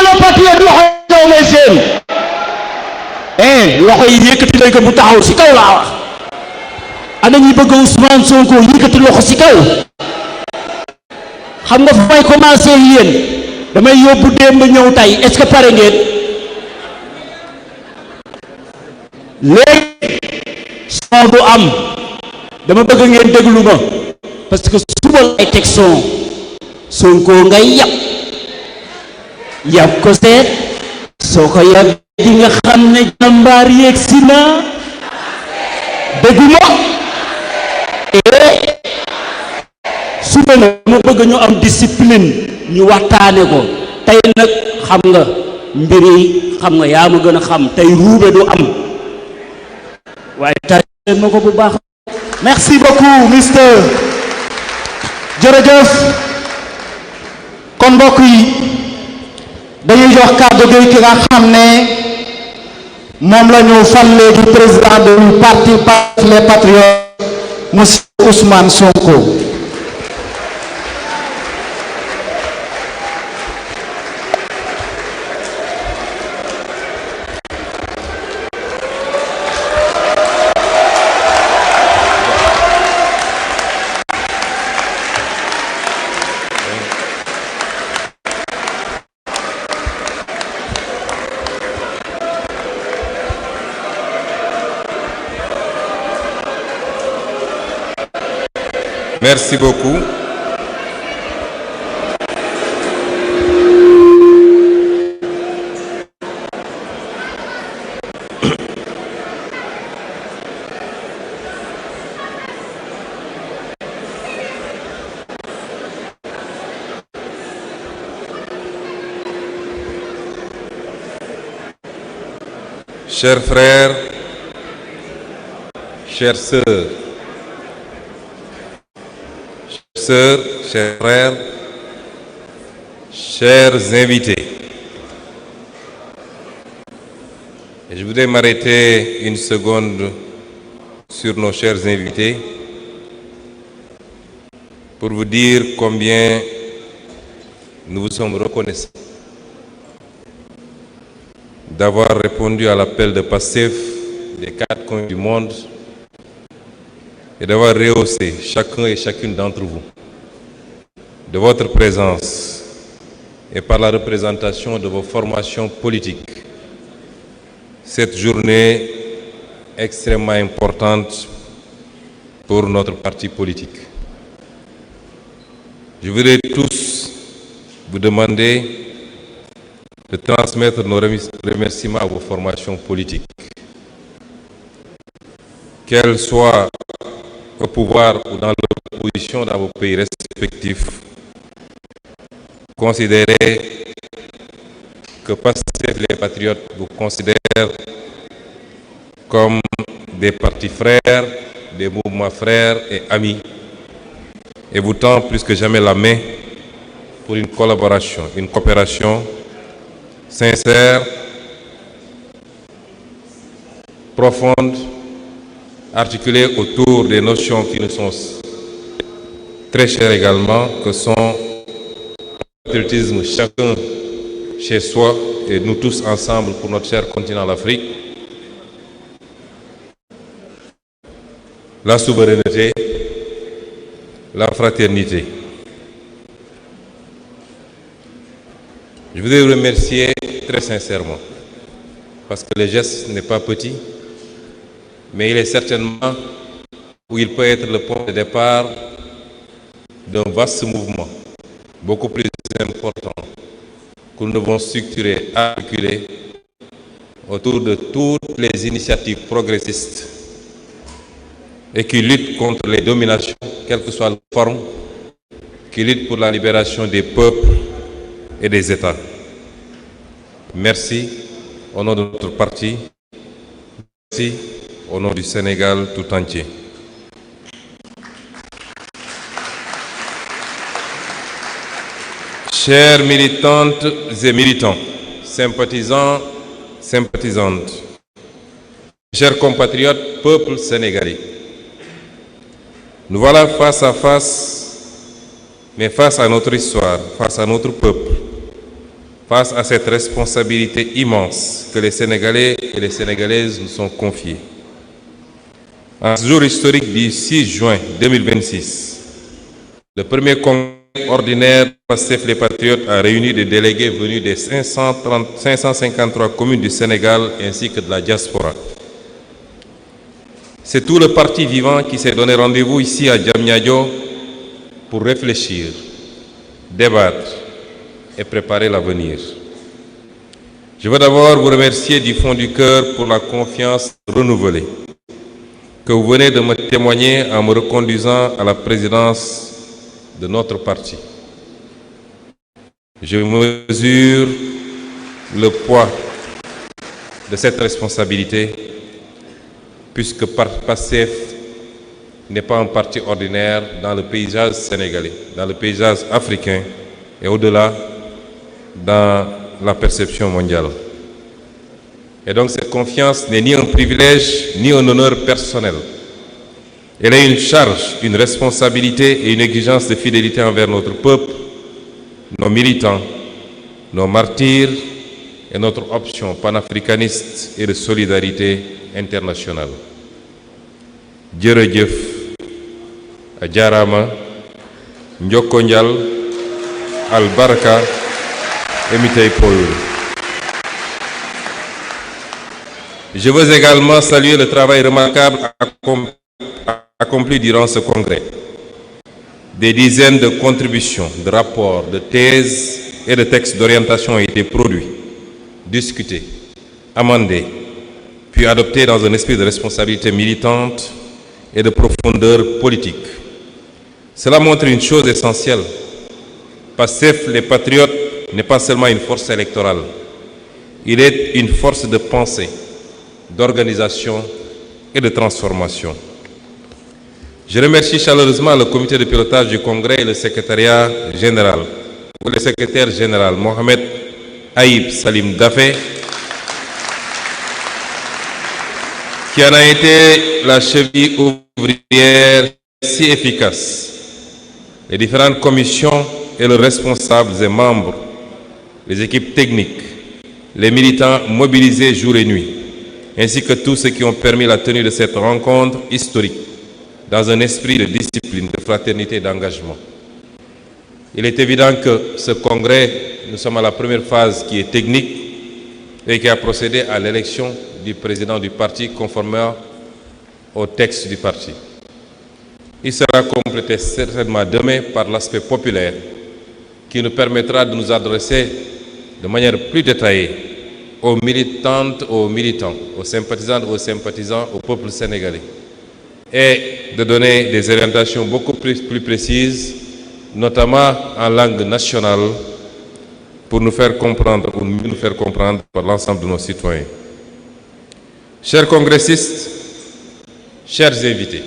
le patriote loxo ngay seen loxo yi yëkkati nañ ko bu taxaw si kaw laa wax ana ñi bëgg Ousmane Sonko yëkkati loxo si kaw xam nga fu may commencé yéen damay yóbbu démb ñëw tey est-ce que pare ngeen léegi son du am dama bëgg ngeen déglu ma parce que suba lay teg son Sonko ngay yàpp ko seet soo ko yàpp di nga xam ne jàmbaar yeeg si na dégguma suba nag ma bëgg ñu am discipline ñu waxtaane ko tey nag xam nga mbir yi xam nga yaa ma gën a xam tey ruube du am waaye tàccee ma ko bu baax. merci beaucoup mister jërëjëf kon mbokk yi dañuy jox kàddu gi ki nga xam ne moom la ñu fal léegi président du parti les patriotes monsieur Ousmane Sonko. Merci beaucoup. Chers frères, chères sœurs, chers frères, chers invités, et je voudrais m'arrêter une seconde sur nos chers invités pour vous dire combien nous vous sommes reconnaissants d'avoir répondu à l'appel de PASTEF des 4 coins du monde et d'avoir rehaussé chacun et chacune d'entre vous de votre présence et par la représentation de vos formations politiques cette journée extrêmement importante pour notre parti politique. Je voudrais tous vous demander de transmettre nos remerciements à vos formations politiques, qu'elles soient au pouvoir ou dans l'opposition dans vos pays respectifs. Considérez que PASTEF les patriotes vous considèrent comme des partis frères, des mouvements frères et amis, et vous tend plus que jamais la main pour une collaboration, une coopération sincère, profonde, articulée autour des notions qui nous sont très chères également, que sont le patriotisme, chacun chez soi et nous tous ensemble pour notre cher continent l'Afrique, la souveraineté, la fraternité. Je voudrais vous remercier très sincèrement, parce que le geste n'est pas petit, mais il est certainement où il peut être le point de départ d'un vaste mouvement, beaucoup plus important, que nous devons structurer, articuler autour de toutes les initiatives progressistes et qui luttent contre les dominations, quelle que soit la forme, qui luttent pour la libération des peuples et des États. Merci au nom de notre parti, merci au nom du Sénégal tout entier. Chères militantes et militants, sympathisants, sympathisantes, chers compatriotes, peuple sénégalais, nous voilà face à face, mais face à notre histoire, face à notre peuple, face à cette responsabilité immense que les Sénégalais et les Sénégalaises nous sont confiés. En ce jour historique du 6 juin 2026, le premier congrès ordinaire PASTEF les Patriotes a réuni des délégués venus des 553 communes du Sénégal ainsi que de la diaspora. C'est tout le parti vivant qui s'est donné rendez-vous ici à Diamniadio pour réfléchir, débattre et préparer l'avenir. Je veux d'abord vous remercier du fond du cœur pour la confiance renouvelée que vous venez de me témoigner en me reconduisant à la présidence de notre parti. Je mesure le poids de cette responsabilité puisque PASTEF n'est pas un parti ordinaire dans le paysage sénégalais, dans le paysage africain et au-delà dans la perception mondiale. Et donc cette confiance n'est ni un privilège ni un honneur personnel. Elle est une charge, une responsabilité et une exigence de fidélité envers notre peuple, nos militants, nos martyrs et notre option panafricaniste et de solidarité internationale. Jërëjëf, Ajarama, Njoko Njal, Albarka et Mitei Poyul. Je veux également saluer le travail remarquable accompli durant ce congrès. Des dizaines de contributions, de rapports, de thèses et de textes d'orientation ont été produits, discutés, amendés, puis adoptés dans un esprit de responsabilité militante et de profondeur politique. Cela montre une chose essentielle. PASTEF, les Patriotes, n'est pas seulement une force électorale. Il est une force de pensée, d'organisation et de transformation. Je remercie chaleureusement le comité de pilotage du Congrès et le secrétaire général, Mohamed Aïb Salim Dafé, qui en a été la cheville ouvrière si efficace. Les différentes commissions et leurs responsables et membres, les équipes techniques, les militants mobilisés jour et nuit, ainsi que tous ceux qui ont permis la tenue de cette rencontre historique dans un esprit de discipline, de fraternité et d'engagement. Il est évident que ce congrès, nous sommes à la première phase qui est technique et qui a procédé à l'élection du président du parti conformément au texte du parti. Il sera complété certainement demain par l'aspect populaire qui nous permettra de nous adresser de manière plus détaillée aux militantes, aux militants, aux sympathisantes, aux sympathisants, au peuple sénégalais et de donner des orientations beaucoup plus précises, notamment en langue nationale, pour nous faire comprendre, ou mieux nous faire comprendre par l'ensemble de nos citoyens. Chers congressistes, chers invités,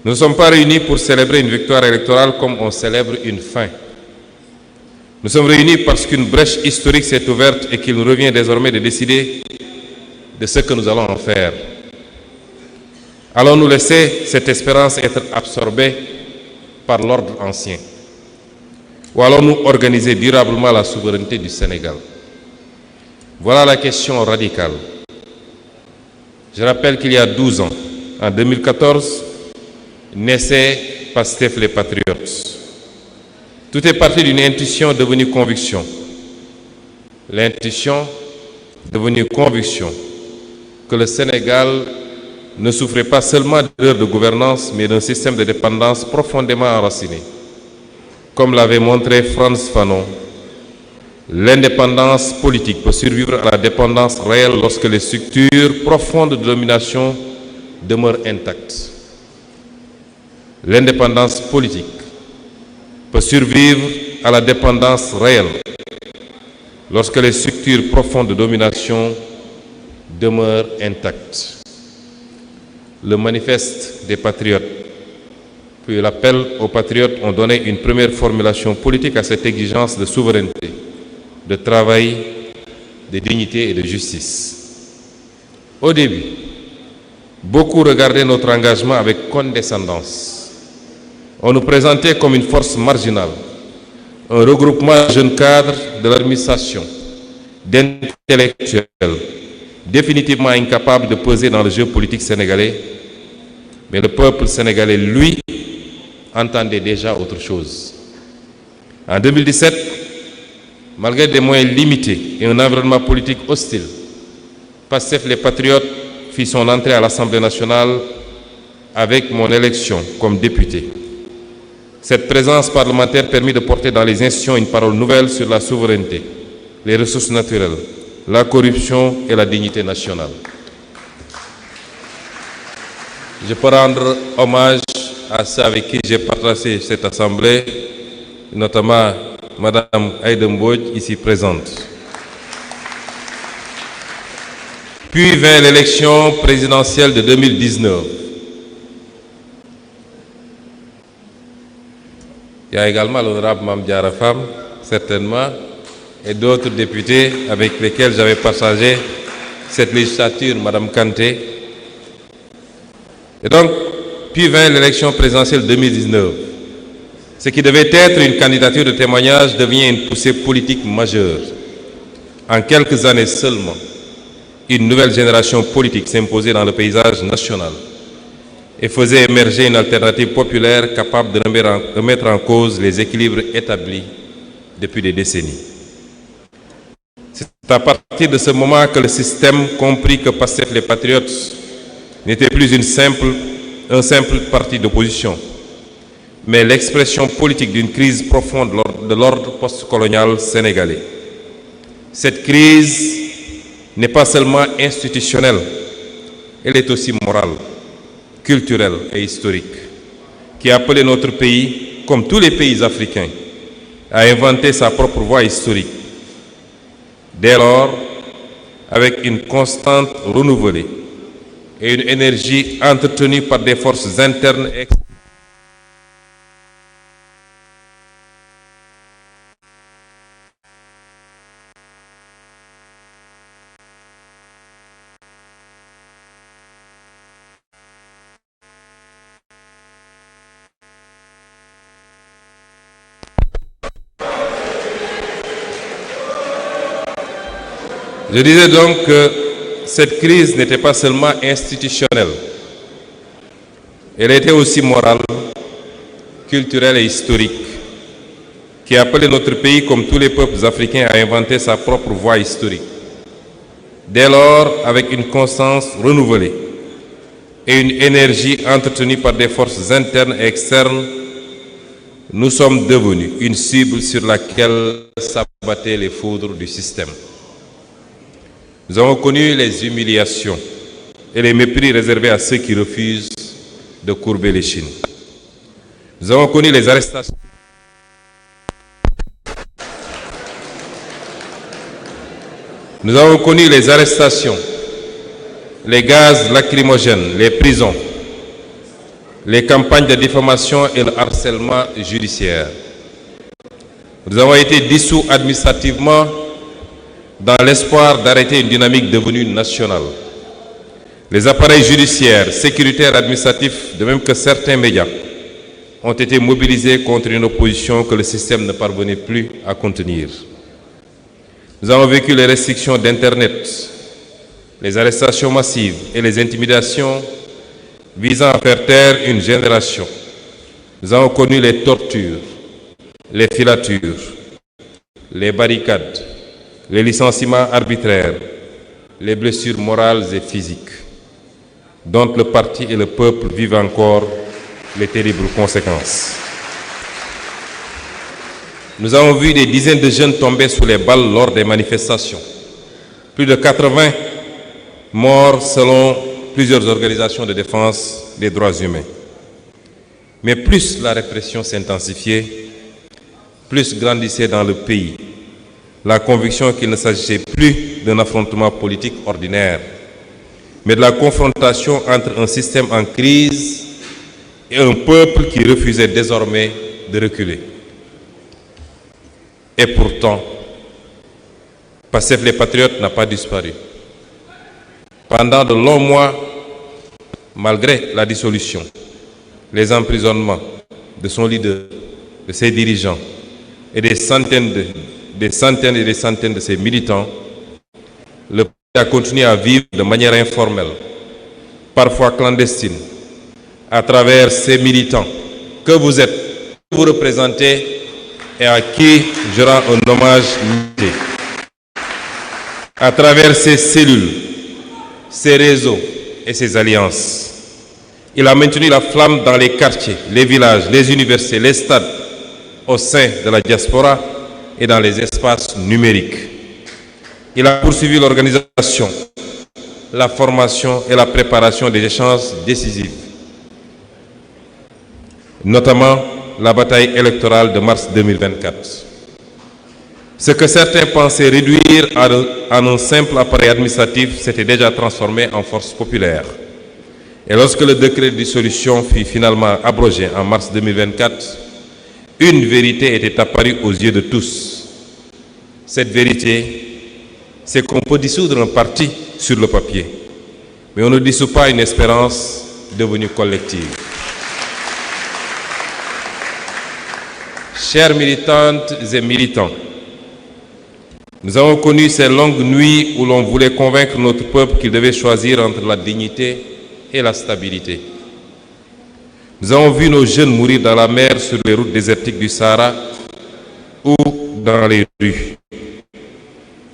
nous ne sommes pas réunis pour célébrer une victoire électorale comme on célèbre une fin. Nous sommes réunis parce qu'une brèche historique s'est ouverte et qu'il nous revient désormais de décider de ce que nous allons en faire. Allons-nous laisser cette espérance être absorbée par l'ordre ancien? Ou allons-nous organiser durablement la souveraineté du Sénégal? Voilà la question radicale. Je rappelle qu'il y a 12 ans, en 2014, naissait PASTEF les Patriotes. Tout est parti d'une intuition devenue conviction. L'intuition devenue conviction que le Sénégal ne souffrait pas seulement d'erreurs de gouvernance, mais d'un système de dépendance profondément enraciné. Comme l'avait montré Frantz Fanon, l'indépendance politique peut survivre à la dépendance réelle lorsque les structures profondes de domination demeurent intactes. L'indépendance politique peut survivre à la dépendance réelle lorsque les structures profondes de domination demeurent intactes. Le manifeste des patriotes, puis l'appel aux patriotes ont donné une première formulation politique à cette exigence de souveraineté, de travail, de dignité et de justice. Au début, beaucoup regardaient notre engagement avec condescendance. On nous présentait comme une force marginale, un regroupement de jeunes cadres de l'administration, d'intellectuels, définitivement incapables de peser dans le jeu politique sénégalais, mais le peuple sénégalais, lui, entendait déjà autre chose. En 2017, malgré des moyens limités et un environnement politique hostile, Pastef les Patriotes fit son entrée à l'Assemblée nationale avec mon élection comme député. Cette présence parlementaire permit de porter dans les institutions une parole nouvelle sur la souveraineté, les ressources naturelles, la corruption et la dignité nationale. Je peux rendre hommage à ceux avec qui j'ai partagé cette assemblée, notamment Madame Aïda Mbodj, ici présente. Puis vint l'élection présidentielle de 2019. Il y a également l'honorable Mame Diarra Fam, certainement, et d'autres députés avec lesquels j'avais partagé cette législature, Madame Kanté. Et donc, puis vint l'élection présidentielle 2019. Ce qui devait être une candidature de témoignage devient une poussée politique majeure. En quelques années seulement, une nouvelle génération politique s'imposait dans le paysage national et faisait émerger une alternative populaire capable de remettre en cause les équilibres établis depuis des décennies. C'est à partir de ce moment que le système comprit que Pastef les Patriotes n'était plus un simple parti d'opposition, mais l'expression politique d'une crise profonde de l'ordre postcolonial sénégalais. Cette crise n'est pas seulement institutionnelle, elle est aussi morale, culturelle et historique, qui a appelé notre pays, comme tous les pays africains, à inventer sa propre voie historique. Dès lors, avec une constante renouvelée et une énergie entretenue par des forces internes et externes, je disais donc que cette crise n'était pas seulement institutionnelle, elle était aussi morale, culturelle et historique, qui appelait notre pays, comme tous les peuples africains, à inventer sa propre voie historique. Dès lors, avec une constance renouvelée et une énergie entretenue par des forces internes et externes, nous sommes devenus une cible sur laquelle s'abattaient les foudres du système. Nous avons connu les humiliations et les mépris réservés à ceux qui refusent de courber l'échine. Nous avons connu les arrestations. Nous avons connu les arrestations, les gaz lacrymogènes, les prisons, les campagnes de diffamation et le harcèlement judiciaire. Nous avons été dissous administrativement dans l'espoir d'arrêter une dynamique devenue nationale. Les appareils judiciaires, sécuritaires, administratifs, de même que certains médias, ont été mobilisés contre une opposition que le système ne parvenait plus à contenir. Nous avons vécu les restrictions d'Internet, les arrestations massives et les intimidations visant à faire taire une génération. Nous avons connu les tortures, les filatures, les barricades, les licenciements arbitraires, les blessures morales et physiques, dont le parti et le peuple vivent encore les terribles conséquences. Nous avons vu des dizaines de jeunes tomber sous les balles lors des manifestations. Plus de 80 morts selon plusieurs organisations de défense des droits humains. Mais plus la répression s'intensifiait, plus grandissait dans le pays la conviction qu'il ne s'agissait plus d'un affrontement politique ordinaire, mais de la confrontation entre un système en crise et un peuple qui refusait désormais de reculer. Et pourtant, Pastef les Patriotes n'a pas disparu. Pendant de longs mois, malgré la dissolution, les emprisonnements de son leader, de ses dirigeants, et des centaines et des centaines de ses militants, le parti a continué à vivre de manière informelle, parfois clandestine, à travers ces militants que vous êtes, que vous représentez et à qui je rends un hommage mérité. À travers ces cellules, ces réseaux et ces alliances, il a maintenu la flamme dans les quartiers, les villages, les universités, les stades, au sein de la diaspora et dans les espaces numériques. Il a poursuivi l'organisation, la formation et la préparation des échanges décisifs, notamment la bataille électorale de mars 2024. Ce que certains pensaient réduire en un simple appareil administratif s'était déjà transformé en force populaire. Et lorsque le décret de dissolution fut finalement abrogé en mars 2024, une vérité était apparue aux yeux de tous. Cette vérité, c'est qu'on peut dissoudre un parti sur le papier, mais on ne dissout pas une espérance devenue collective. Chères militantes et militants, nous avons connu ces longues nuits où l'on voulait convaincre notre peuple qu'il devait choisir entre la dignité et la stabilité. Nous avons vu nos jeunes mourir dans la mer, sur les routes désertiques du Sahara ou dans les rues.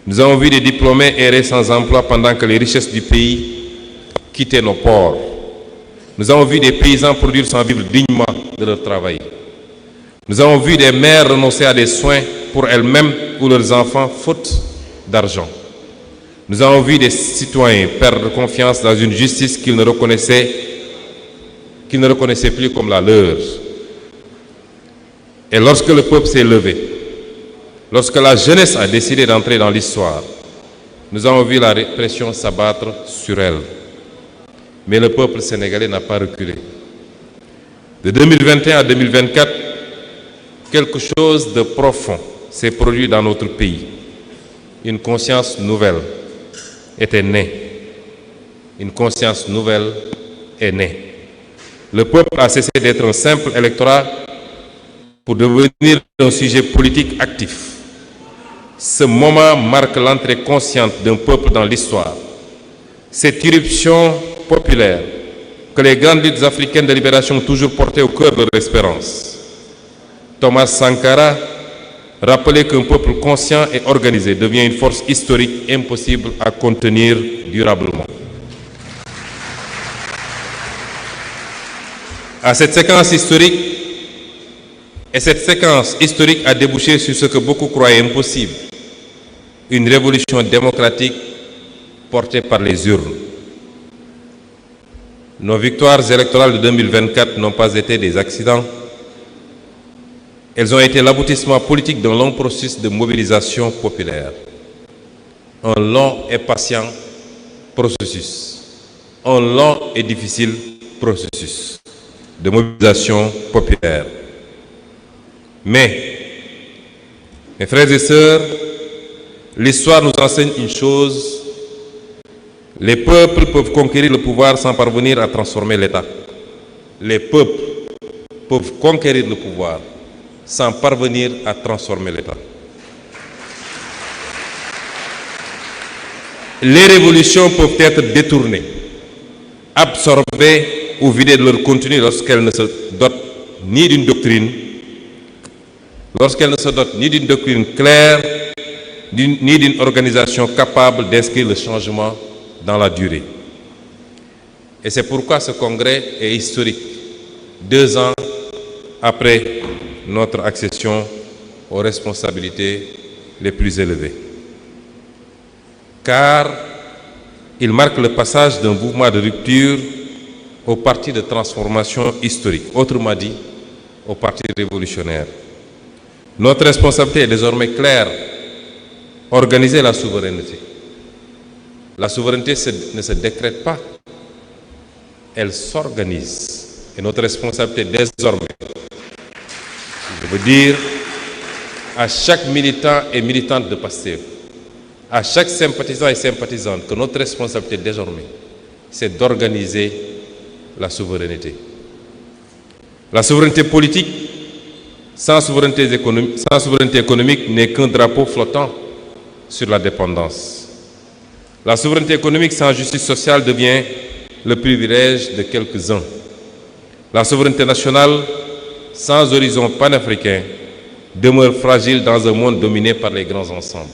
Nous avons vu des diplômés errer sans emploi pendant que les richesses du pays quittaient nos ports. Nous avons vu des paysans produire sans vivre dignement de leur travail. Nous avons vu des mères renoncer à des soins pour elles-mêmes ou leurs enfants faute d'argent. Nous avons vu des citoyens perdre confiance dans une justice qu'ils ne reconnaissaient plus comme la leur. Et lorsque le peuple s'est levé, lorsque la jeunesse a décidé d'entrer dans l'histoire, nous avons vu la répression s'abattre sur elle. Mais le peuple sénégalais n'a pas reculé. De 2021 à 2024, quelque chose de profond s'est produit dans notre pays. Une conscience nouvelle était née. Une conscience nouvelle est née. Le peuple a cessé d'être un simple électorat pour devenir un sujet politique actif. Ce moment marque l'entrée consciente d'un peuple dans l'histoire. Cette irruption populaire que les grandes luttes africaines de libération ont toujours portée au cœur de leur espérance. Thomas Sankara rappelait qu'un peuple conscient et organisé devient une force historique impossible à contenir durablement. Cette séquence historique a débouché sur ce que beaucoup croyaient impossible, une révolution démocratique portée par les urnes. Nos victoires électorales de 2024 n'ont pas été des accidents. Elles ont été l'aboutissement politique d'un long processus de mobilisation populaire. Un long et patient processus. Un long et difficile processus de mobilisation populaire. Mais, mes frères et sœurs, l'histoire nous enseigne une chose: les peuples peuvent conquérir le pouvoir sans parvenir à transformer l'État. Les peuples peuvent conquérir le pouvoir sans parvenir à transformer l'État. Les révolutions peuvent être détournées, absorbées ou vidées de leur contenu lorsqu'elles ne se dotent ni d'une doctrine, claire, ni d'une organisation capable d'inscrire le changement dans la durée. Et c'est pourquoi ce congrès est historique, 2 ans après notre accession aux responsabilités les plus élevées. Car il marque le passage d'un mouvement de rupture au parti de transformation historique, autrement dit, au parti révolutionnaire. Notre responsabilité est désormais claire: organiser la souveraineté. La souveraineté ne se décrète pas, elle s'organise. Et notre responsabilité désormais, je veux dire à chaque militant et militante de PASTEF, à chaque sympathisant et sympathisante, que notre responsabilité désormais, c'est d'organiser la souveraineté. La souveraineté politique, sans souveraineté économique n'est qu'un drapeau flottant sur la dépendance. La souveraineté économique sans justice sociale devient le privilège de quelques-uns. La souveraineté nationale sans horizon panafricain demeure fragile dans un monde dominé par les grands ensembles.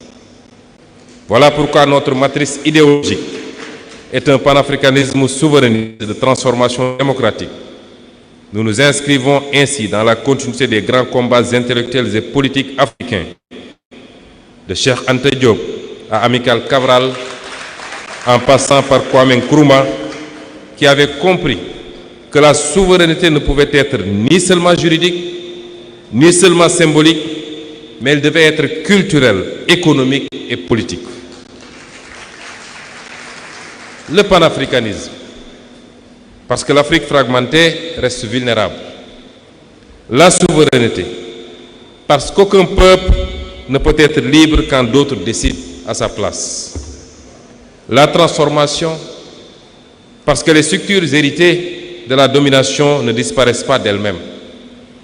Voilà pourquoi notre matrice idéologique est un panafricanisme souverainiste de transformation démocratique. Nous nous inscrivons ainsi dans la continuité des grands combats intellectuels et politiques africains, de Cheikh Anta Diop à Amilcar Cabral, en passant par Kwame Nkrumah, qui avait compris que la souveraineté ne pouvait être ni seulement juridique, ni seulement symbolique, mais elle devait être culturelle, économique et politique. Le panafricanisme, parce que l'Afrique fragmentée reste vulnérable. La souveraineté, parce qu'aucun peuple ne peut être libre quand d'autres décident à sa place. La transformation, parce que les structures héritées de la domination ne disparaissent pas d'elles-mêmes.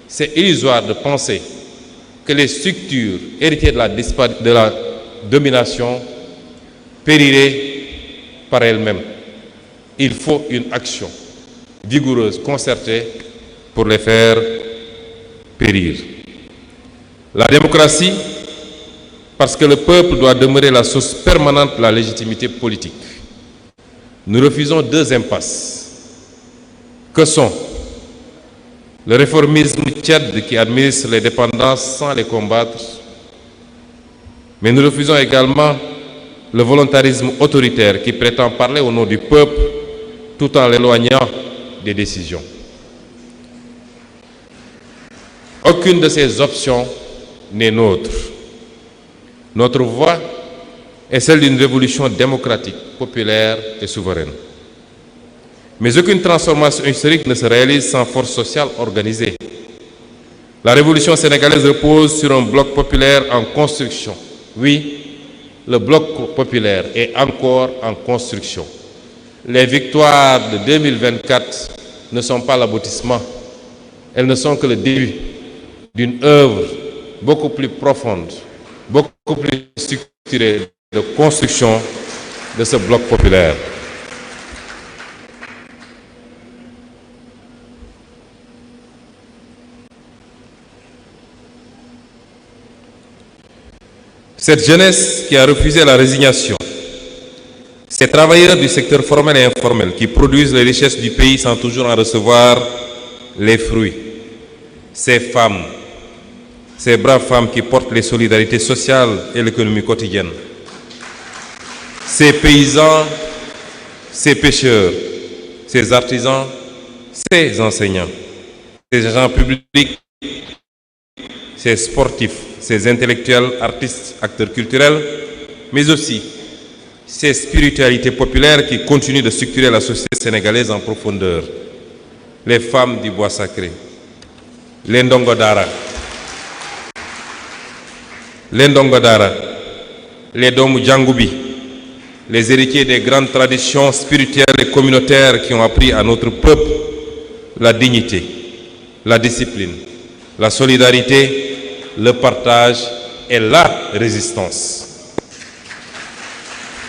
C'est illusoire de penser que les structures héritées de la domination périraient par elles-mêmes. Il faut une action vigoureuse, concertée, pour les faire périr. La démocratie, parce que le peuple doit demeurer la source permanente de la légitimité politique. Nous refusons deux impasses, que sont le réformisme tiède qui administre les dépendances sans les combattre, mais nous refusons également le volontarisme autoritaire qui prétend parler au nom du peuple tout en l'éloignant des décisions. Aucune de ces options n'est nôtre. Notre voie est celle d'une révolution démocratique, populaire et souveraine. Mais aucune transformation historique ne se réalise sans force sociale organisée. La révolution sénégalaise repose sur un bloc populaire en construction. Oui, le bloc populaire est encore en construction. Les victoires de 2024 ne sont pas l'aboutissement. Elles ne sont que le début d'une œuvre beaucoup plus profonde, beaucoup plus structurée de construction de ce bloc populaire. Cette jeunesse qui a refusé la résignation, ces travailleurs du secteur formel et informel qui produisent les richesses du pays sans toujours en recevoir les fruits, ces femmes, ces braves femmes qui portent les solidarités sociales et l'économie quotidienne, ces paysans, ces pêcheurs, ces artisans, ces enseignants, ces agents publics, ces sportifs, ces intellectuels, artistes, acteurs culturels, mais aussi ces spiritualités populaires qui continuent de structurer la société sénégalaise en profondeur. Les femmes du bois sacré, les ndongodara, les Domou Djangoubi, les héritiers des grandes traditions spirituelles et communautaires qui ont appris à notre peuple la dignité, la discipline, la solidarité, le partage et la résistance.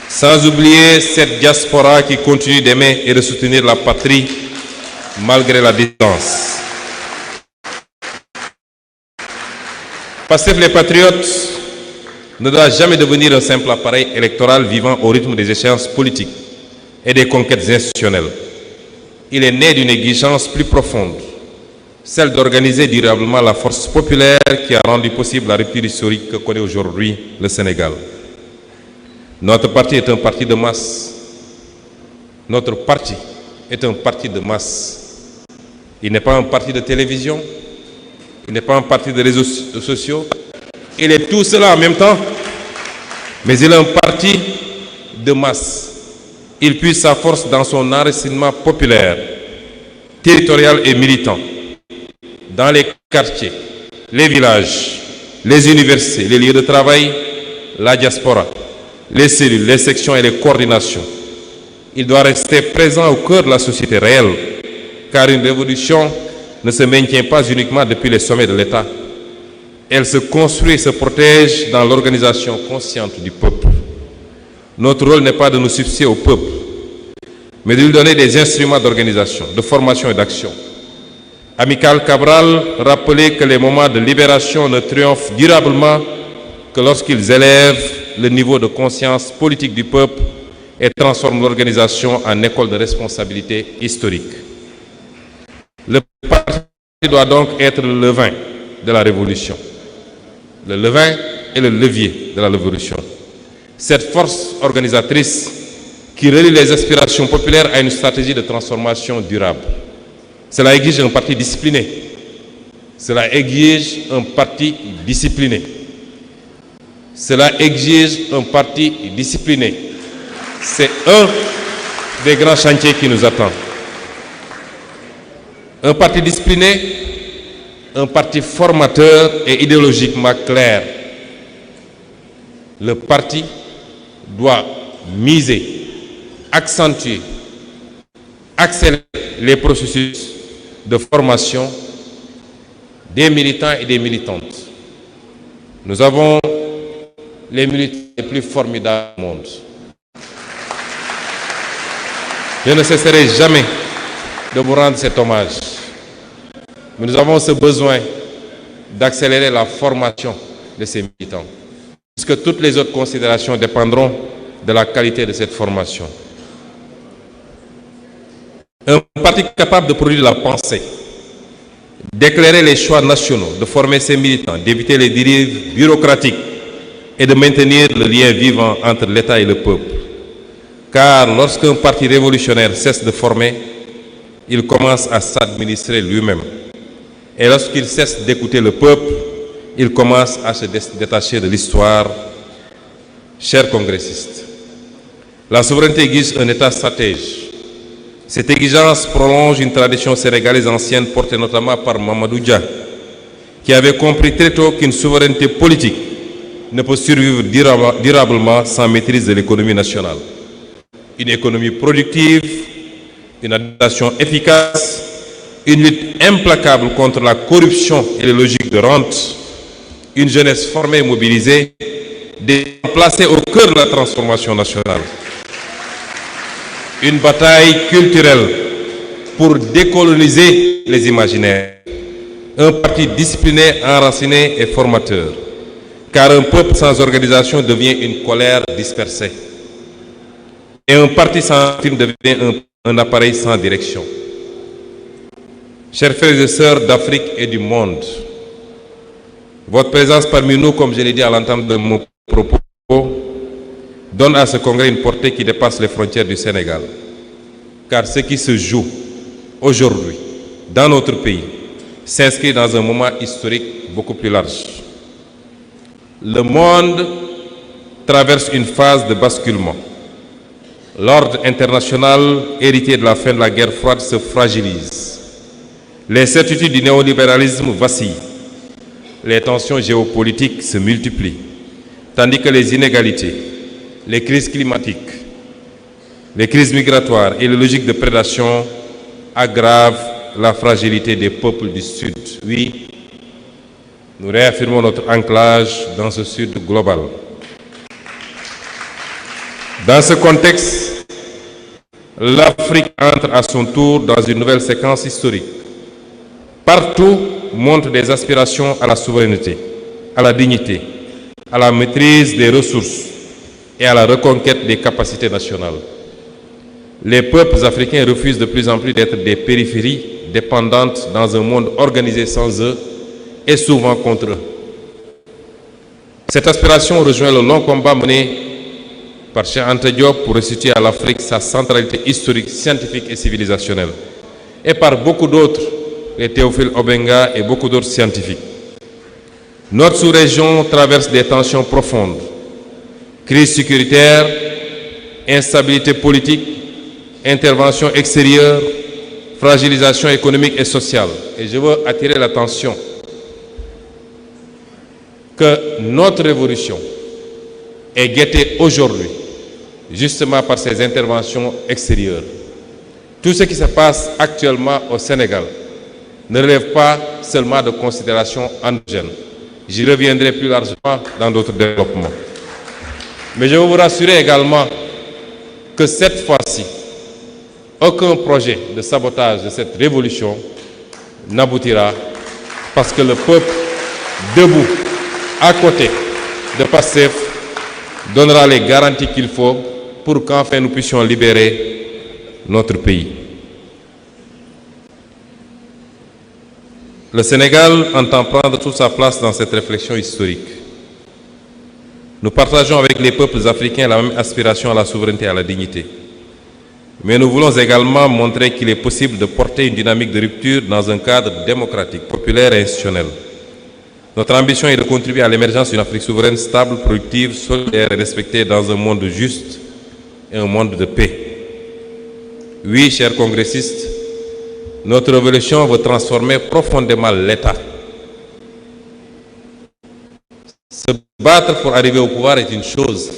Sans oublier cette diaspora qui continue d'aimer et de soutenir la patrie malgré la distance. Pastef les patriotes ne doit jamais devenir un simple appareil électoral vivant au rythme des échéances politiques et des conquêtes institutionnelles. Il est né d'une exigence plus profonde, celle d'organiser durablement la force populaire qui a rendu possible la rupture historique que connaît aujourd'hui le Sénégal. Notre parti est un parti de masse. Notre parti est un parti de masse. Il n'est pas un parti de télévision, il n'est pas un parti de réseaux sociaux, il est tout cela en même temps, mais il est un parti de masse. Il puise sa force dans son enracinement populaire, territorial et militant, dans les quartiers, les villages, les universités, les lieux de travail, la diaspora, les cellules, les sections et les coordinations. Il doit rester présent au cœur de la société réelle, car une révolution ne se maintient pas uniquement depuis les sommets de l'État, Elle se construit et se protège dans l'organisation consciente du peuple. Notre rôle n'est pas de nous substituer au peuple, mais de lui donner des instruments d'organisation, de formation et d'action. Amical Cabral rappelait que les moments de libération ne triomphent durablement que lorsqu'ils élèvent le niveau de conscience politique du peuple et transforment l'organisation en école de responsabilité historique. Le parti doit donc être le levain de la révolution. Le levain est le levier de la révolution. Cette force organisatrice qui relie les aspirations populaires à une stratégie de transformation durable. Cela exige un parti discipliné. Cela exige un parti discipliné. Cela exige un parti discipliné. C'est un des grands chantiers qui nous attend. Un parti discipliné, un parti formateur et idéologiquement clair. Le parti doit miser, accentuer, accélérer les processus de formation des militants et des militantes. Nous avons les militants les plus formidables du monde. Je ne cesserai jamais de vous rendre cet hommage. Mais nous avons ce besoin d'accélérer la formation de ces militants, puisque toutes les autres considérations dépendront de la qualité de cette formation. Un parti capable de produire la pensée, d'éclairer les choix nationaux, de former ses militants, d'éviter les dérives bureaucratiques et de maintenir le lien vivant entre l'État et le peuple. Car lorsqu'un parti révolutionnaire cesse de former, il commence à s'administrer lui-même. Et lorsqu'il cesse d'écouter le peuple, il commence à se détacher de l'histoire. Chers congressistes, la souveraineté exige un État stratège. Cette exigence prolonge une tradition sénégalaise ancienne portée notamment par Mamadou Dia, qui avait compris très tôt qu'une souveraineté politique ne peut survivre durablement sans maîtrise de l'économie nationale. Une économie productive, une administration efficace, une lutte implacable contre la corruption et les logiques de rente, une jeunesse formée et mobilisée, placée au cœur de la transformation nationale. Une bataille culturelle pour décoloniser les imaginaires. Un parti discipliné, enraciné et formateur. Car un peuple sans organisation devient une colère dispersée. Et un parti sans film devient un appareil sans direction. Chers frères et sœurs d'Afrique et du monde, votre présence parmi nous, comme je l'ai dit à l'entame de mon propos, donne à ce congrès une portée qui dépasse les frontières du Sénégal. Car ce qui se joue aujourd'hui dans notre pays s'inscrit dans un moment historique beaucoup plus large. Le monde traverse une phase de basculement. L'ordre international hérité de la fin de la guerre froide se fragilise. Les certitudes du néolibéralisme vacillent. Les tensions géopolitiques se multiplient, tandis que les inégalités, les crises climatiques, les crises migratoires et les logiques de prédation aggravent la fragilité des peuples du Sud. Oui, nous réaffirmons notre ancrage dans ce Sud global. Dans ce contexte, l'Afrique entre à son tour dans une nouvelle séquence historique. Partout montrent des aspirations à la souveraineté, à la dignité, à la maîtrise des ressources et à la reconquête des capacités nationales. Les peuples africains refusent de plus en plus d'être des périphéries dépendantes dans un monde organisé sans eux et souvent contre eux. Cette aspiration rejoint le long combat mené par Cheikh Anta Diop pour restituer à l'Afrique sa centralité historique, scientifique et civilisationnelle, et par beaucoup d'autres, les Théophile Obenga et beaucoup d'autres scientifiques. Notre sous-région traverse des tensions profondes, crise sécuritaire, instabilité politique, intervention extérieure, fragilisation économique et sociale. Et je veux attirer l'attention que notre révolution est guettée aujourd'hui, justement par ces interventions extérieures. Tout ce qui se passe actuellement au Sénégal ne relève pas seulement de considérations endogènes. J'y reviendrai plus largement dans d'autres développements. Mais je veux vous rassurer également que cette fois-ci, aucun projet de sabotage de cette révolution n'aboutira parce que le peuple, debout, à côté de PASTEF, donnera les garanties qu'il faut pour qu'enfin nous puissions libérer notre pays. Le Sénégal entend prendre toute sa place dans cette réflexion historique. Nous partageons avec les peuples africains la même aspiration à la souveraineté et à la dignité. Mais nous voulons également montrer qu'il est possible de porter une dynamique de rupture dans un cadre démocratique, populaire et institutionnel. Notre ambition est de contribuer à l'émergence d'une Afrique souveraine, stable, productive, solidaire et respectée dans un monde juste et un monde de paix. Oui, chers congressistes, notre révolution veut transformer profondément l'État. Se battre pour arriver au pouvoir est une chose,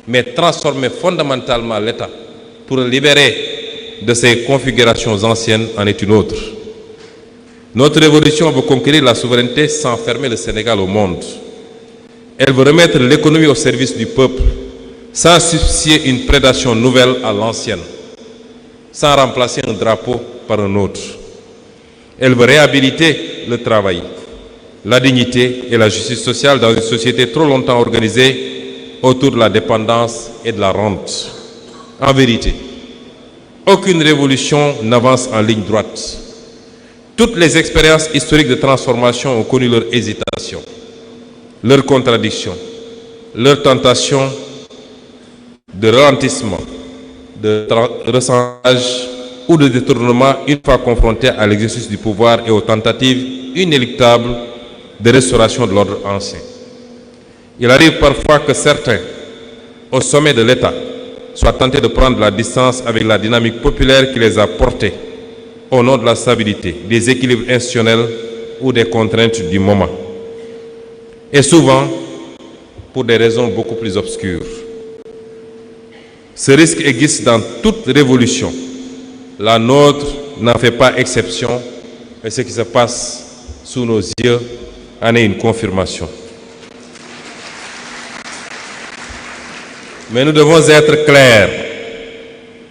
mais transformer fondamentalement l'État pour le libérer de ses configurations anciennes en est une autre. Notre révolution veut conquérir la souveraineté sans fermer le Sénégal au monde. Elle veut remettre l'économie au service du peuple, sans substituer une prédation nouvelle à l'ancienne, sans remplacer un drapeau par un autre. Elle veut réhabiliter le travail, la dignité et la justice sociale dans une société trop longtemps organisée autour de la dépendance et de la rente. En vérité, aucune révolution n'avance en ligne droite. Toutes les expériences historiques de transformation ont connu leur hésitation, leur contradiction, leur tentation de ralentissement, de ressentage ou de détournement une fois confrontés à l'exercice du pouvoir et aux tentatives inéluctables de restauration de l'ordre ancien. Il arrive parfois que certains, au sommet de l'État, soient tentés de prendre la distance avec la dynamique populaire qui les a portés au nom de la stabilité, des équilibres institutionnels ou des contraintes du moment. Et souvent, pour des raisons beaucoup plus obscures. Ce risque existe dans toute révolution. La nôtre n'en fait pas exception et ce qui se passe sous nos yeux en est une confirmation. Mais nous devons être clairs.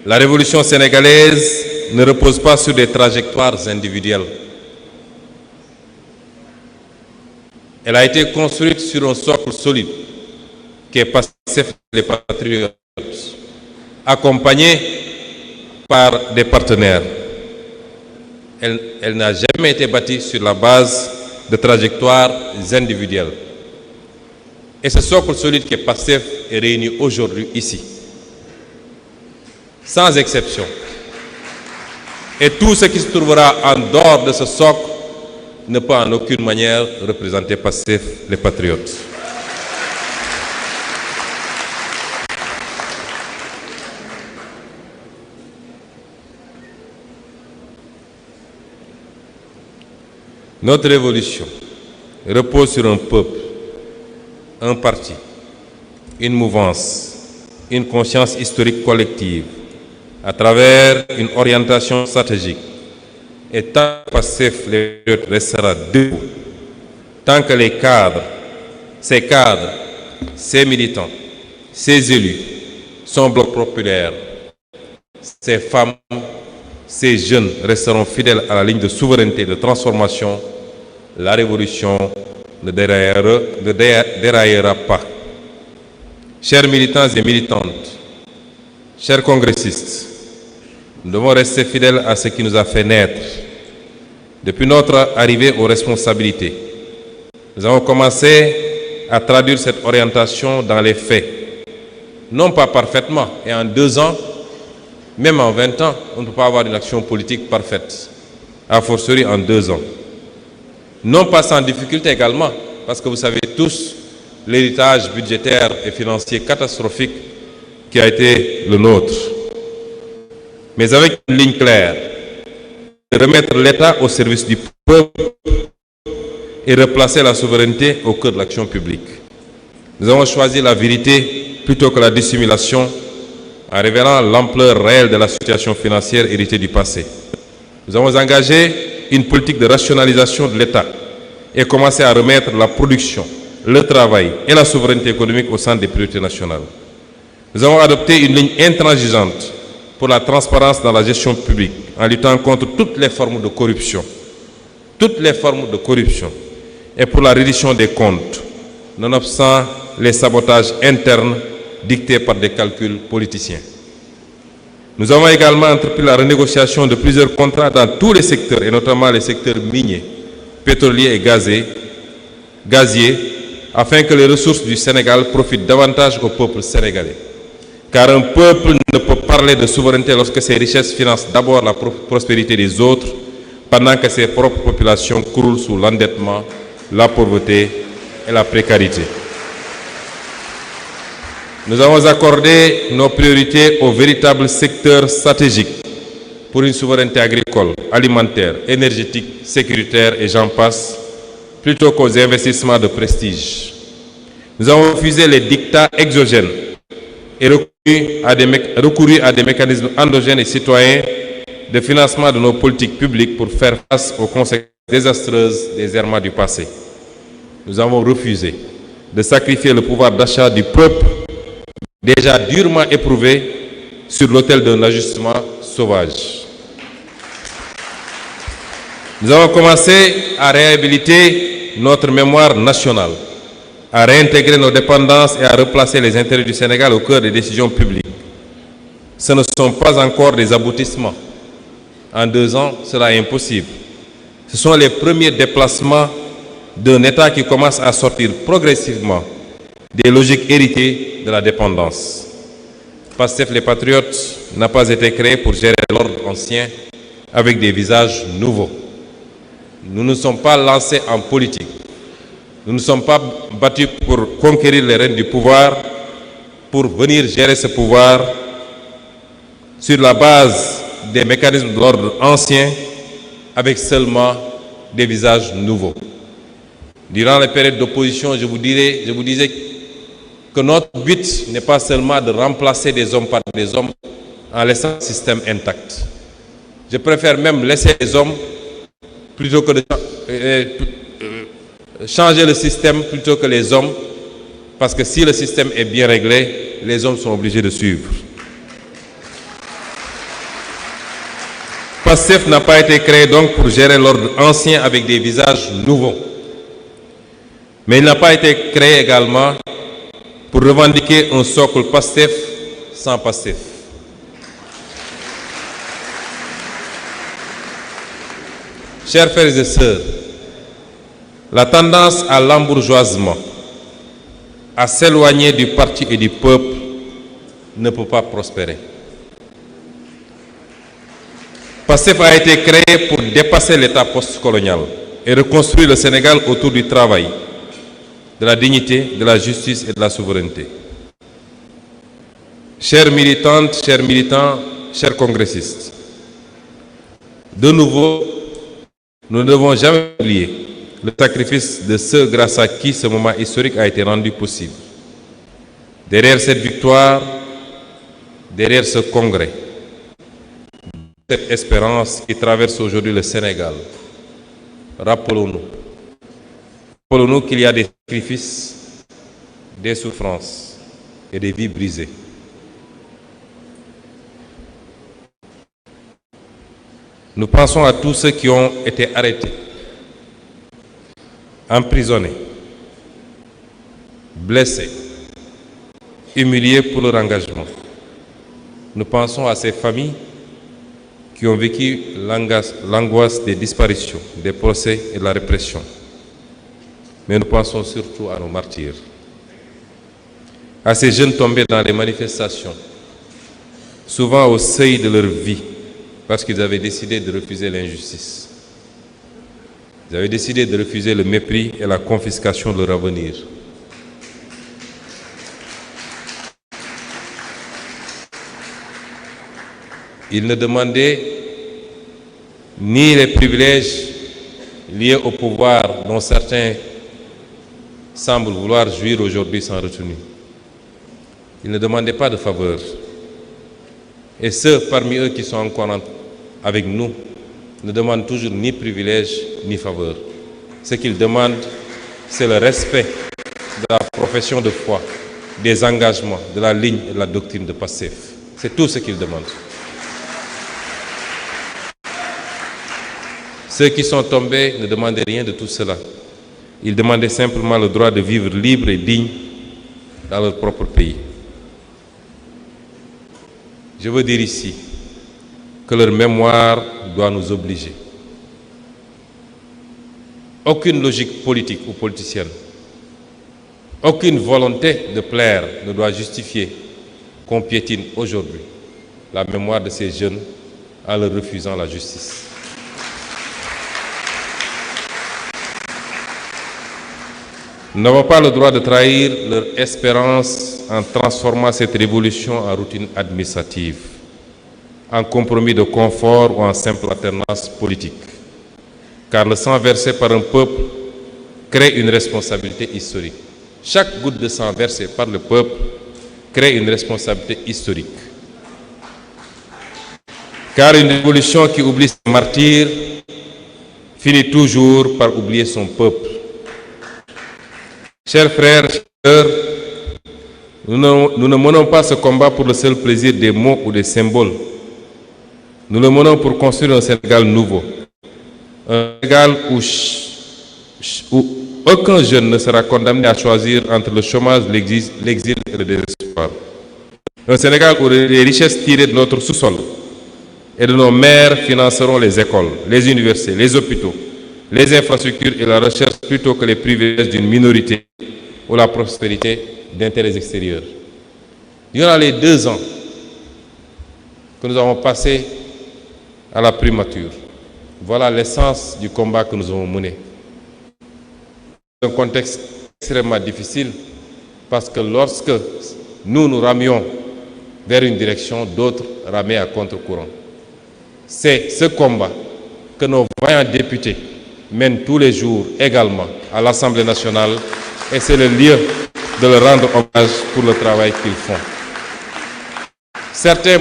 La révolution sénégalaise ne repose pas sur des trajectoires individuelles. Elle a été construite sur un socle solide qui est PASTEF les patriotes, accompagné par des partenaires. Elle n'a jamais été bâtie sur la base de trajectoires individuelles. Et ce socle solide qui est PASTEF est réuni aujourd'hui ici, sans exception. Et tout ce qui se trouvera en dehors de ce socle ne peut en aucune manière représenter PASTEF les patriotes. Notre révolution repose sur un peuple, un parti, une mouvance, une conscience historique collective, à travers une orientation stratégique. Et tant que PASTEF les patriotes restera debout, tant que les cadres, ces militants, ces élus, son bloc populaire, ces femmes, ces jeunes resteront fidèles à la ligne de souveraineté et de transformation, la révolution ne déraillera pas. Chers militants et militantes, chers congressistes, nous devons rester fidèles à ce qui nous a fait naître. Depuis notre arrivée aux responsabilités, nous avons commencé à traduire cette orientation dans les faits. Non pas parfaitement, et en 2 ans, même en 20 ans, on ne peut pas avoir une action politique parfaite, a fortiori en 2 ans. Non pas sans difficulté également, parce que vous savez tous l'héritage budgétaire et financier catastrophique qui a été le nôtre. Mais avec une ligne claire, de remettre l'État au service du peuple et replacer la souveraineté au cœur de l'action publique. Nous avons choisi la vérité plutôt que la dissimulation en révélant l'ampleur réelle de la situation financière héritée du passé. Nous avons engagé une politique de rationalisation de l'État et commencer à remettre la production, le travail et la souveraineté économique au centre des priorités nationales. Nous avons adopté une ligne intransigeante pour la transparence dans la gestion publique, en luttant contre toutes les formes de corruption. Toutes les formes de corruption. Et pour la reddition des comptes, nonobstant les sabotages internes dictés par des calculs politiciens. Nous avons également entrepris la renégociation de plusieurs contrats dans tous les secteurs, et notamment les secteurs miniers, pétroliers et gaziers, afin que les ressources du Sénégal profitent davantage au peuple sénégalais. Car un peuple ne peut parler de souveraineté lorsque ses richesses financent d'abord la prospérité des autres, pendant que ses propres populations croulent sous l'endettement, la pauvreté et la précarité. Nous avons accordé nos priorités aux véritables secteurs stratégiques pour une souveraineté agricole, alimentaire, énergétique, sécuritaire et j'en passe, plutôt qu'aux investissements de prestige. Nous avons refusé les dictats exogènes et recouru à des mécanismes endogènes et citoyens de financement de nos politiques publiques pour faire face aux conséquences désastreuses des errements du passé. Nous avons refusé de sacrifier le pouvoir d'achat du peuple, déjà durement éprouvé, sur l'autel d'un ajustement sauvage. Nous avons commencé à réhabiliter notre mémoire nationale, à réintégrer nos dépendances et à replacer les intérêts du Sénégal au cœur des décisions publiques. Ce ne sont pas encore des aboutissements. En 2 ans, cela est impossible. Ce sont les premiers déplacements d'un État qui commence à sortir progressivement des logiques héritées de la dépendance. Pastef les Patriotes n'a pas été créé pour gérer l'ordre ancien avec des visages nouveaux. Nous ne sommes pas lancés en politique. Nous ne sommes pas battus pour conquérir les rênes du pouvoir, pour venir gérer ce pouvoir sur la base des mécanismes de l'ordre ancien avec seulement des visages nouveaux. Durant les périodes d'opposition, je vous disais que notre but n'est pas seulement de remplacer des hommes par des hommes en laissant le système intact. Je préfère même laisser les hommes plutôt que de changer le système plutôt que les hommes, parce que si le système est bien réglé, les hommes sont obligés de suivre. PASTEF n'a pas été créé donc pour gérer l'ordre ancien avec des visages nouveaux. Mais il n'a pas été créé également pour revendiquer un socle PASTEF sans PASTEF. Chers frères et sœurs, la tendance à l'embourgeoisement, à s'éloigner du parti et du peuple, ne peut pas prospérer. PASTEF a été créé pour dépasser l'état postcolonial et reconstruire le Sénégal autour du travail, de la dignité, de la justice et de la souveraineté. Chères militantes, chers militants, chers congressistes, de nouveau, nous ne devons jamais oublier le sacrifice de ceux grâce à qui ce moment historique a été rendu possible. Derrière cette victoire, derrière ce congrès, cette espérance qui traverse aujourd'hui le Sénégal, rappelons-nous qu'il y a des sacrifices, des souffrances et des vies brisées. Nous pensons à tous ceux qui ont été arrêtés, emprisonnés, blessés, humiliés pour leur engagement. Nous pensons à ces familles qui ont vécu l'angoisse des disparitions, des procès et de la répression. Mais nous pensons surtout à nos martyrs, à ces jeunes tombés dans les manifestations, souvent au seuil de leur vie, parce qu'ils avaient décidé de refuser l'injustice. Ils avaient décidé de refuser le mépris et la confiscation de leur avenir. Ils ne demandaient ni les privilèges liés au pouvoir dont certains semblent vouloir jouir aujourd'hui sans retenue. Ils ne demandaient pas de faveur. Et ceux parmi eux qui sont encore avec nous ne demandent toujours ni privilèges ni faveur. Ce qu'ils demandent, c'est le respect de la profession de foi, des engagements, de la ligne et de la doctrine de Pastef. C'est tout ce qu'ils demandent. Ceux qui sont tombés ne demandaient rien de tout cela. Ils demandaient simplement le droit de vivre libre et digne dans leur propre pays. Je veux dire ici que leur mémoire doit nous obliger. Aucune logique politique ou politicienne, aucune volonté de plaire ne doit justifier qu'on piétine aujourd'hui la mémoire de ces jeunes en leur refusant la justice. Nous n'avons pas le droit de trahir leur espérance en transformant cette révolution en routine administrative, en compromis de confort ou en simple alternance politique. Car le sang versé par un peuple crée une responsabilité historique. Chaque goutte de sang versée par le peuple crée une responsabilité historique. Car une révolution qui oublie ses martyrs finit toujours par oublier son peuple. Chers frères, nous ne menons pas ce combat pour le seul plaisir des mots ou des symboles. Nous le menons pour construire un Sénégal nouveau. Un Sénégal où aucun jeune ne sera condamné à choisir entre le chômage, l'exil et le désespoir. Un Sénégal où les richesses tirées de notre sous-sol et de nos mers financeront les écoles, les universités, les hôpitaux, les infrastructures et la recherche plutôt que les privilèges d'une minorité ou la prospérité d'intérêts extérieurs. Durant les 2 ans que nous avons passés à la primature, voilà l'essence du combat que nous avons mené. C'est un contexte extrêmement difficile parce que lorsque nous ramions vers une direction, d'autres ramaient à contre-courant. C'est ce combat que nos vaillants députés mènent tous les jours également à l'Assemblée nationale et c'est le lieu de leur rendre hommage pour le travail qu'ils font. Certains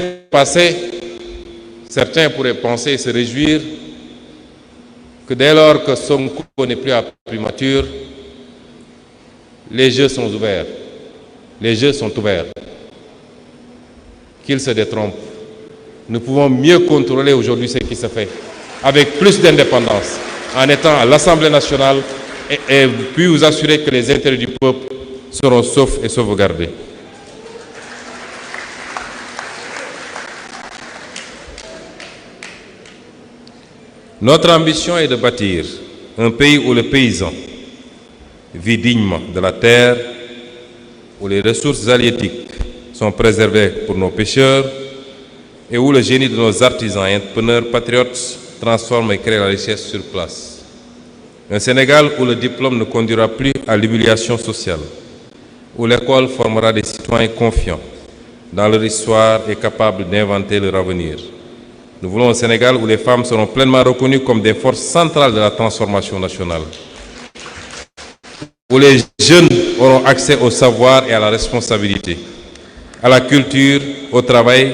pourraient penser et se réjouir que dès lors que Sonko n'est plus à la primature, les jeux sont ouverts. Les jeux sont ouverts. Qu'ils se détrompent. Nous pouvons mieux contrôler aujourd'hui ce qui se fait, avec plus d'indépendance, en étant à l'Assemblée nationale et puis vous assurer que les intérêts du peuple seront saufs et sauvegardés. Notre ambition est de bâtir un pays où le paysan vit dignement de la terre, où les ressources halieutiques sont préservées pour nos pêcheurs et où le génie de nos artisans et entrepreneurs patriotes transforme et crée la richesse sur place. Un Sénégal où le diplôme ne conduira plus à l'humiliation sociale, où l'école formera des citoyens confiants dans leur histoire et capables d'inventer leur avenir. Nous voulons un Sénégal où les femmes seront pleinement reconnues comme des forces centrales de la transformation nationale, où les jeunes auront accès au savoir et à la responsabilité, à la culture, au travail.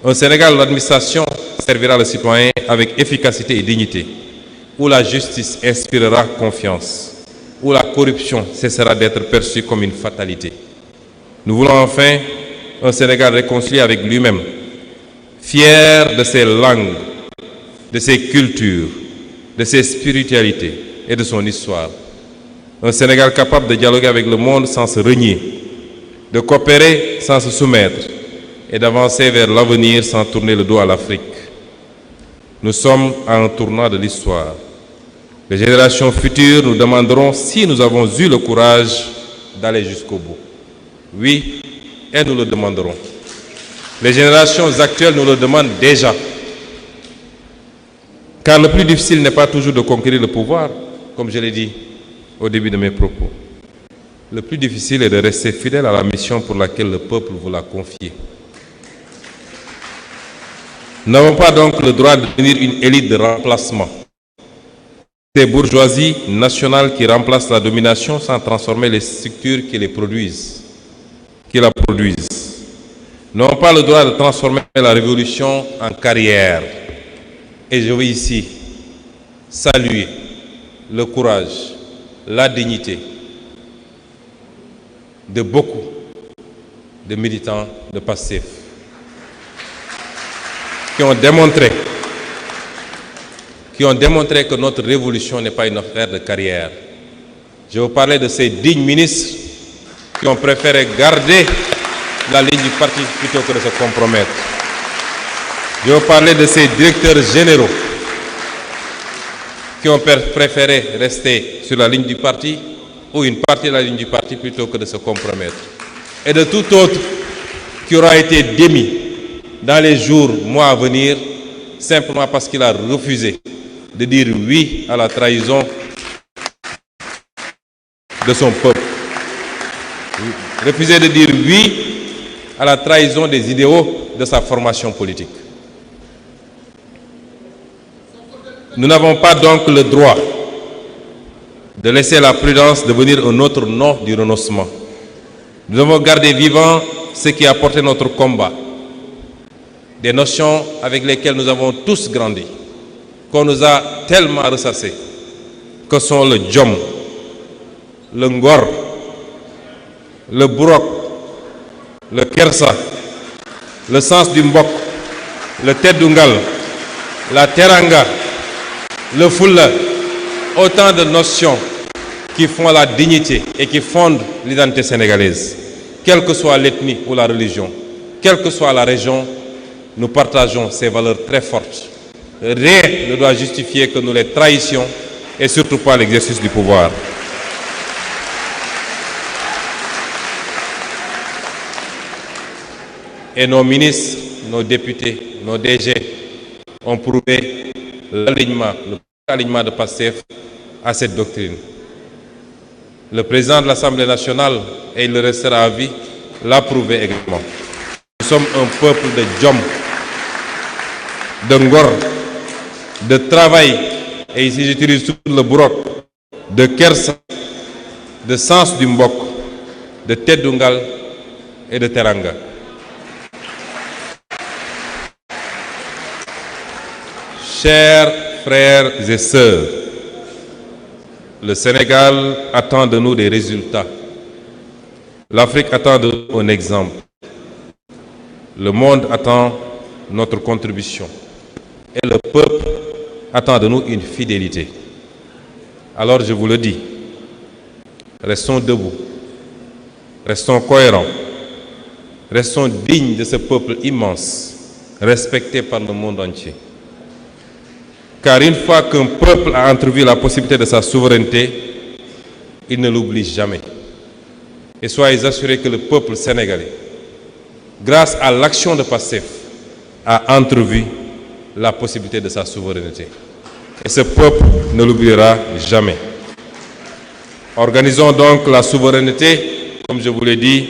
Un Sénégal où l'administration servira le citoyen avec efficacité et dignité, où la justice inspirera confiance, où la corruption cessera d'être perçue comme une fatalité. Nous voulons enfin un Sénégal réconcilié avec lui-même, fier de ses langues, de ses cultures, de ses spiritualités et de son histoire. Un Sénégal capable de dialoguer avec le monde sans se renier, de coopérer sans se soumettre et d'avancer vers l'avenir sans tourner le dos à l'Afrique. Nous sommes à un tournant de l'histoire. Les générations futures nous demanderont si nous avons eu le courage d'aller jusqu'au bout. Oui, et nous le demanderons. Les générations actuelles nous le demandent déjà. Car le plus difficile n'est pas toujours de conquérir le pouvoir, comme je l'ai dit au début de mes propos. Le plus difficile est de rester fidèle à la mission pour laquelle le peuple vous l'a confiée. Nous n'avons pas donc le droit de devenir une élite de remplacement. Ces bourgeoisies nationales qui remplacent la domination sans transformer les structures qui la produisent. Nous n'avons pas le droit de transformer la révolution en carrière. Et je veux ici saluer le courage, la dignité de beaucoup de militants de PASTEF qui ont démontré que notre révolution n'est pas une affaire de carrière. Je vous parlais de ces dignes ministres qui ont préféré garder la ligne du parti plutôt que de se compromettre. Je vous parlais de ces directeurs généraux qui ont préféré rester sur la ligne du parti ou une partie de la ligne du parti plutôt que de se compromettre. Et de tout autre qui aura été démis dans les jours, mois à venir, simplement parce qu'il a refusé de dire oui à la trahison de son peuple. Refuser de dire oui à la trahison des idéaux de sa formation politique. Nous n'avons pas donc le droit de laisser la prudence devenir un autre nom du renoncement. Nous devons garder vivant ce qui a porté notre combat, des notions avec lesquelles nous avons tous grandi, qu'on nous a tellement ressassées, que sont le djom, le ngor, le burok, le kersa, le sens du mbok, le teddungal, la teranga, le fulla, autant de notions qui font la dignité et qui fondent l'identité sénégalaise. Quelle que soit l'ethnie ou la religion, quelle que soit la région, nous partageons ces valeurs très fortes. Rien ne doit justifier que nous les trahissions et surtout pas l'exercice du pouvoir. Et nos ministres, nos députés, nos DG ont prouvé l'alignement de PASTEF à cette doctrine. Le président de l'Assemblée nationale, et il le restera à vie, l'a prouvé également. Nous sommes un peuple de djom, de ngor, de travail, et ici j'utilise tout le burok, de kersa, de sens du mbok, de teddungal et de teranga. Chers frères et sœurs, le Sénégal attend de nous des résultats. L'Afrique attend de nous un exemple. Le monde attend notre contribution. Et le peuple attend de nous une fidélité. Alors je vous le dis, restons debout, restons cohérents, restons dignes de ce peuple immense, respecté par le monde entier. Car une fois qu'un peuple a entrevu la possibilité de sa souveraineté, il ne l'oublie jamais. Et soyez assurés que le peuple sénégalais, grâce à l'action de PASTEF, a entrevu la possibilité de sa souveraineté. Et ce peuple ne l'oubliera jamais. Organisons donc la souveraineté, comme je vous l'ai dit,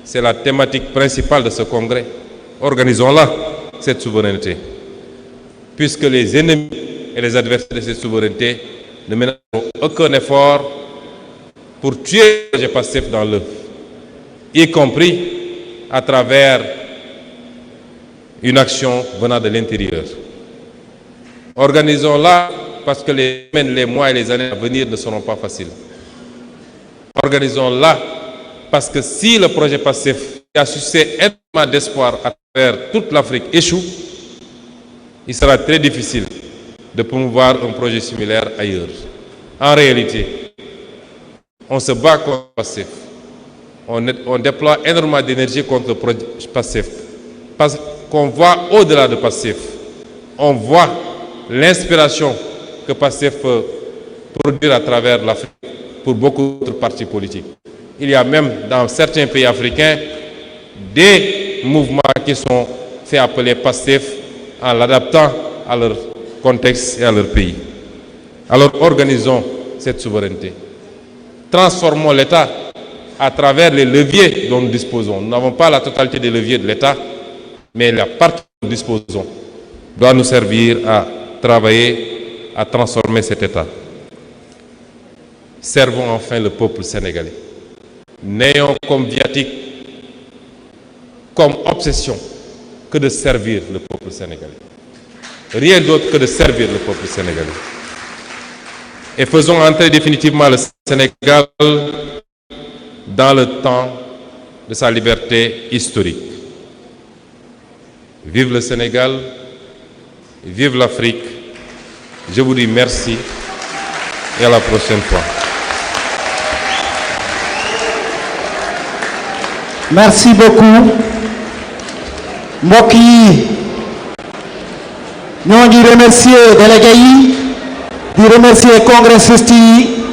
c'est la thématique principale de ce congrès. Organisons-la, cette souveraineté. Puisque les ennemis et les adversaires de cette souveraineté ne mèneront aucun effort pour tuer le projet PASTEF dans l'œuf, y compris à travers une action venant de l'intérieur. Organisons-la parce que les semaines, les mois et les années à venir ne seront pas faciles. Organisons-la parce que si le projet PASTEF qui a suscité énormément d'espoir à travers toute l'Afrique échoue, il sera très difficile de promouvoir un projet similaire ailleurs. En réalité, on se bat contre le PASTEF. On déploie énormément d'énergie contre le projet PASTEF. Parce qu'on voit au-delà de PASTEF. On voit l'inspiration que PASTEF peut produire à travers l'Afrique pour beaucoup d'autres partis politiques. Il y a même dans certains pays africains des mouvements qui sont faits appeler PASTEF en l'adaptant à leur contexte et à leur pays. Alors organisons cette souveraineté. Transformons l'État à travers les leviers dont nous disposons. Nous n'avons pas la totalité des leviers de l'État, mais la partie dont nous disposons doit nous servir à travailler, à transformer cet État. Servons enfin le peuple sénégalais. N'ayons comme viatique, comme obsession, que de servir le peuple sénégalais. Rien d'autre que de servir le peuple sénégalais. et faisons entrer définitivement le Sénégal dans le temps de sa liberté historique. Vive le Sénégal, vive l'Afrique. Je vous dis merci et à la prochaine fois. Merci beaucoup. mbokk yi ñoo ngi remercier délégué yi di remercier congressistes yi